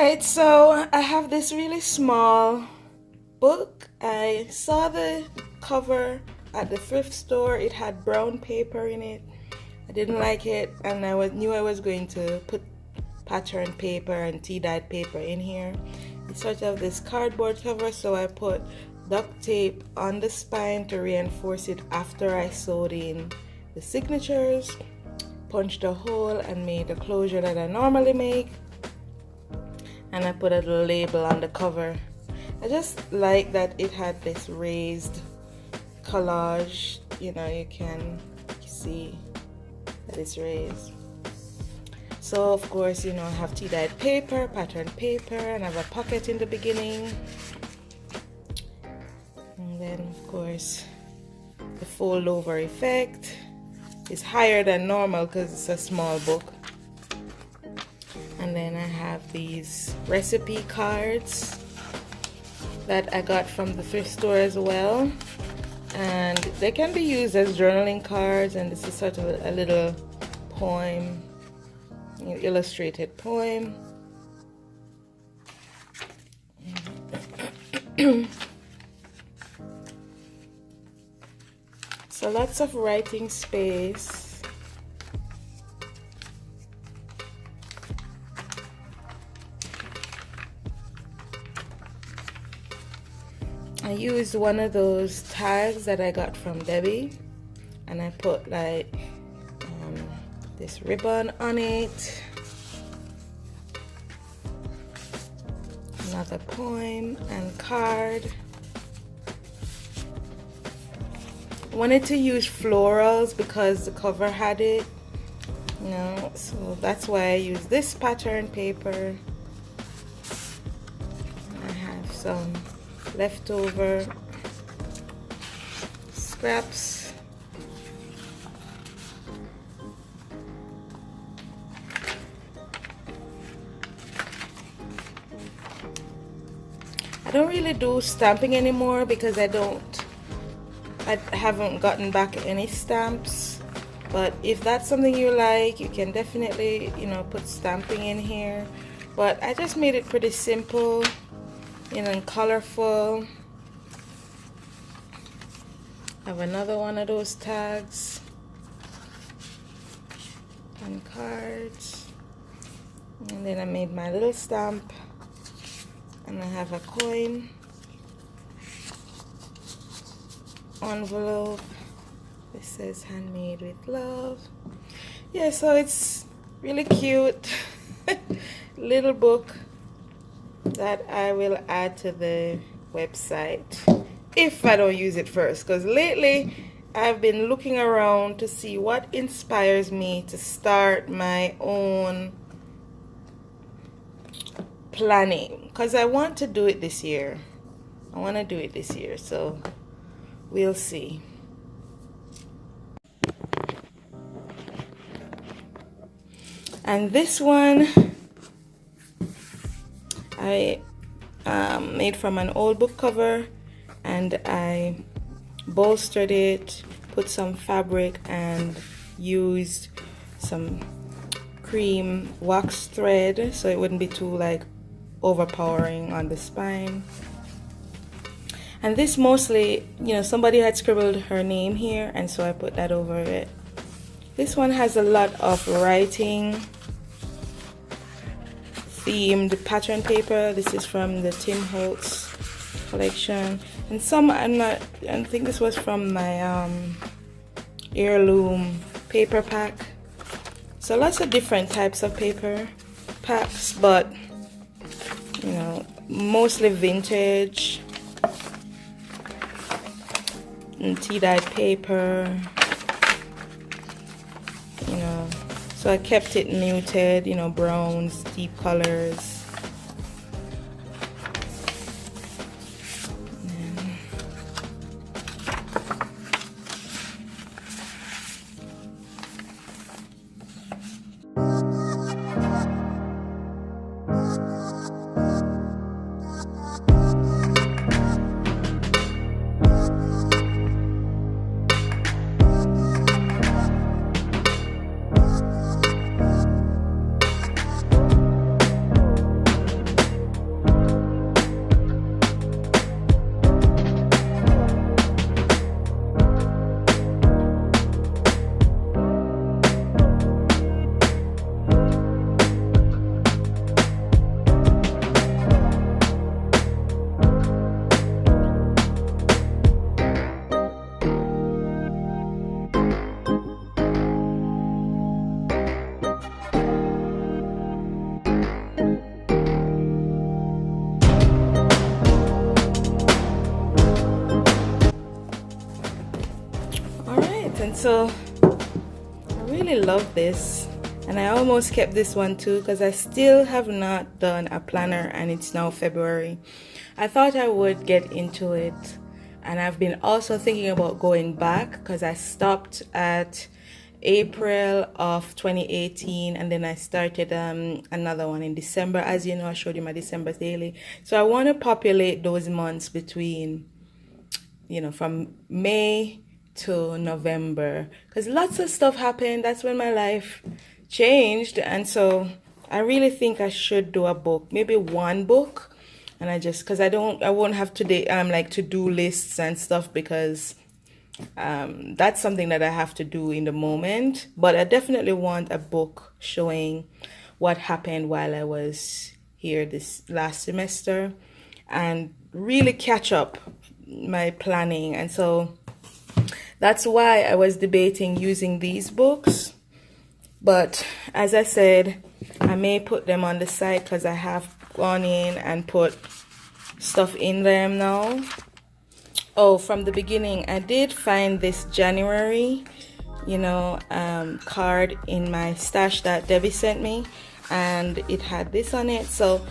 Alright, so I have this really small book. I saw the cover at the thrift store. It had brown paper in it. I didn't like it, and knew I was going to put pattern paper and tea-dyed paper in here. It's sort of this cardboard cover, so I put duct tape on the spine to reinforce it after I sewed in the signatures, punched a hole and made the closure that I normally make, and I put a little label on the cover. I just like that it had this raised collage. You know, you can see that it's raised. So of course, you know, I have tea-dyed paper, pattern paper, and I have a pocket in the beginning. And then of course the fold over effect is higher than normal because it's a small book. And then I have these recipe cards that I got from the thrift store as well, and they can be used as journaling cards. And this is sort of a little poem, an illustrated poem. So lots of writing space. I used one of those tags that I got from Debbie, and I put like this ribbon on it, another poem and card. I wanted to use florals because the cover had it, you know, so that's why I use this pattern paper. I have some leftover scraps. I don't really do stamping anymore because I haven't gotten back any stamps. But if that's something you like, you can definitely, you know, put stamping in here. But I just made it pretty simple, you know, and colorful. I have another one of those tags and cards, and then I made my little stamp, and I have a coin envelope. This says handmade with love. Yeah, so it's really cute little book that I will add to the website if I don't use it first, because lately I've been looking around to see what inspires me to start my own planning, because I want to do it this year. So we'll see. And this one I made from an old book cover, and I bolstered it, put some fabric, and used some cream wax thread so it wouldn't be too like overpowering on the spine. And this mostly, you know, somebody had scribbled her name here, and so I put that over it. This one has a lot of writing themed pattern paper. This is from the Tim Holtz collection, and some I think this was from my heirloom paper pack. So lots of different types of paper packs, but you know, mostly vintage and tea-dyed paper, you know. So I kept it muted, you know, browns, deep colors. And so I really love this, and I almost kept this one too because I still have not done a planner, and it's now February. I thought I would get into it, and I've been also thinking about going back because I stopped at April of 2018, and then I started another one in December. As you know, I showed you my December daily, so I want to populate those months between, you know, from May to November, because lots of stuff happened. That's when my life changed, and so I really think I should do a book, maybe one book. And I just, because I won't have today like to-do lists and stuff, because that's something that I have to do in the moment. But I definitely want a book showing what happened while I was here this last semester, and really catch up my planning. And so that's why I was debating using these books. But as I said, I may put them on the side because I have gone in and put stuff in them now. Oh, from the beginning, I did find this January, card in my stash that Debbie sent me, and it had this on it. So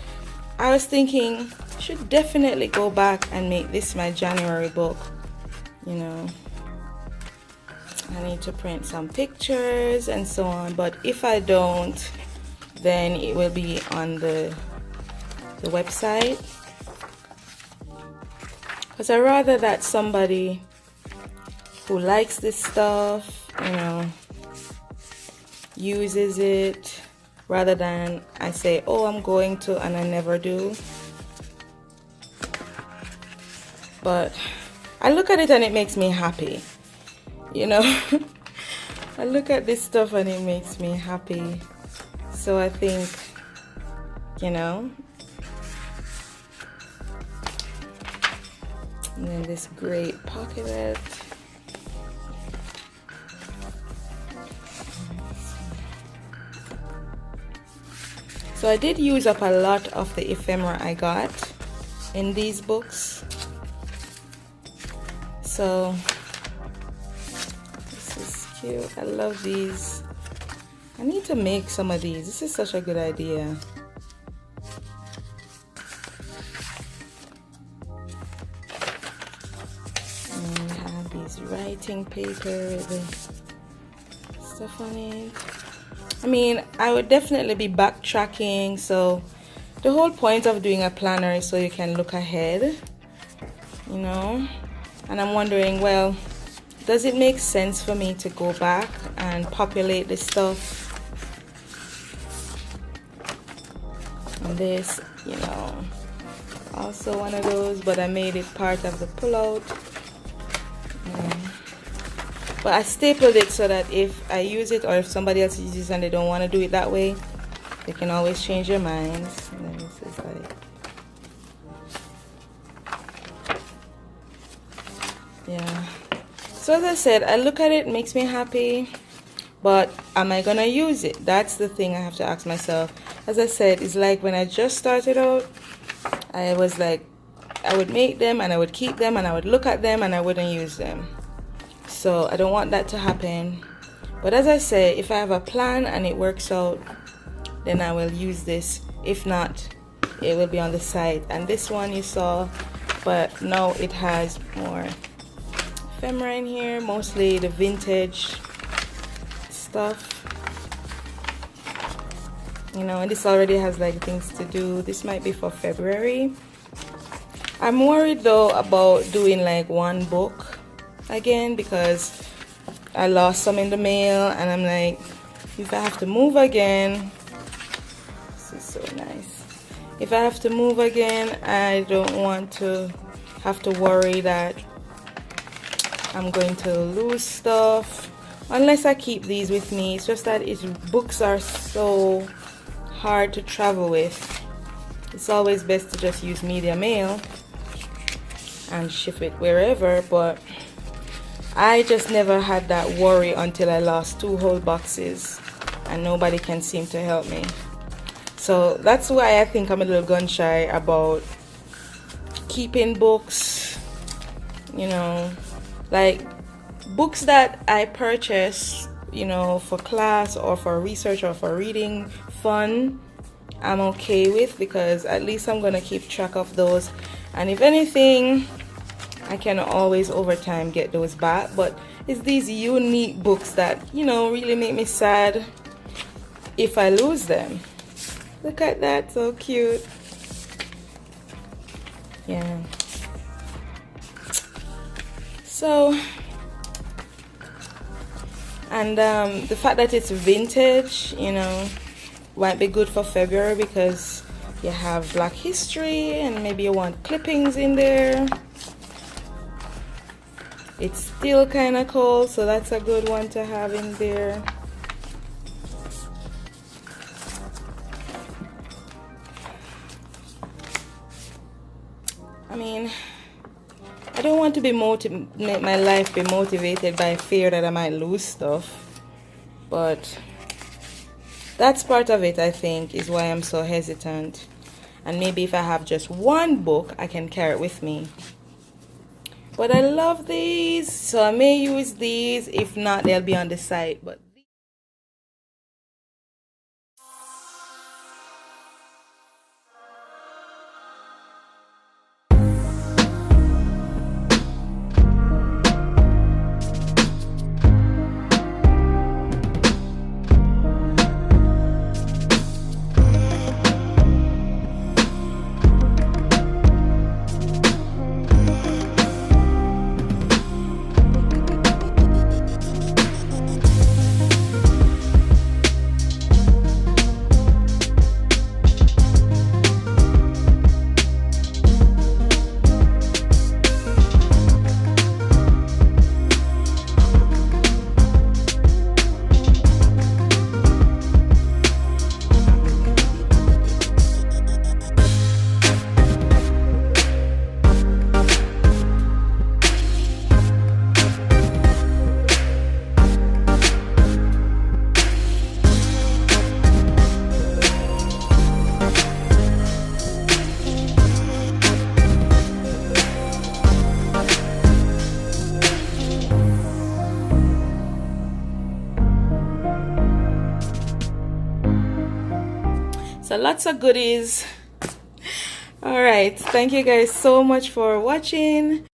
I was thinking, I should definitely go back and make this my January book. I need to print some pictures and so on, but if I don't, then it will be on the website. Because I rather that somebody who likes this stuff, uses it, rather than I say, oh, I'm going to, and I never do. But I look at it and it makes me happy. I look at this stuff and it makes me happy. So I think, and then this great pocket. So I did use up a lot of the ephemera I got in these books. So this is cute. I love these. I need to make some of these. This is such a good idea. Writing paper with the stuff on it. I mean, I would definitely be backtracking, so the whole point of doing a planner is so you can look ahead, and I'm wondering, well, does it make sense for me to go back and populate this stuff? And this, also one of those, but I made it part of the pullout. But I stapled it so that if I use it, or if somebody else uses it and they don't want to do it that way, they can always change their minds. And then this is like, yeah. So as I said, I look at it, it makes me happy, but am I gonna use it? That's the thing I have to ask myself. As I said, it's like when I just started out, I was like, I would make them and I would keep them and I would look at them and I wouldn't use them. So I don't want that to happen. But as I say, if I have a plan and it works out, then I will use this. If not, it will be on the site. And this one you saw, but now it has more ephemera in here, mostly the vintage stuff. And this already has like things to do. This might be for February. I'm worried though about doing like one book again, because I lost some in the mail, and I'm like, if I have to move again, this is so nice. If I have to move again, I don't want to have to worry that I'm going to lose stuff unless I keep these with me. It's just that books are so hard to travel with. It's always best to just use media mail and ship it wherever, but I just never had that worry until I lost 2 whole boxes and nobody can seem to help me. So that's why I think I'm a little gun shy about keeping books. Like Books that I purchase, you know, for class or for research or for reading fun, I'm okay with, because at least I'm gonna keep track of those, and if anything, I can always over time get those back. But it's these unique books that, you know, really make me sad if I lose them. Look at that, so cute. Yeah. So, and the fact that it's vintage, you know, might be good for February, because you have Black History and maybe you want clippings in there. It's still kind of cold, so that's a good one to have in there. I mean, I don't want to be make my life be motivated by fear that I might lose stuff, but that's part of it, I think, is why I'm so hesitant. And maybe if I have just one book, I can carry it with me. But I love these, so I may use these. If not, they'll be on the site. But so lots of goodies. All right, thank you guys so much for watching.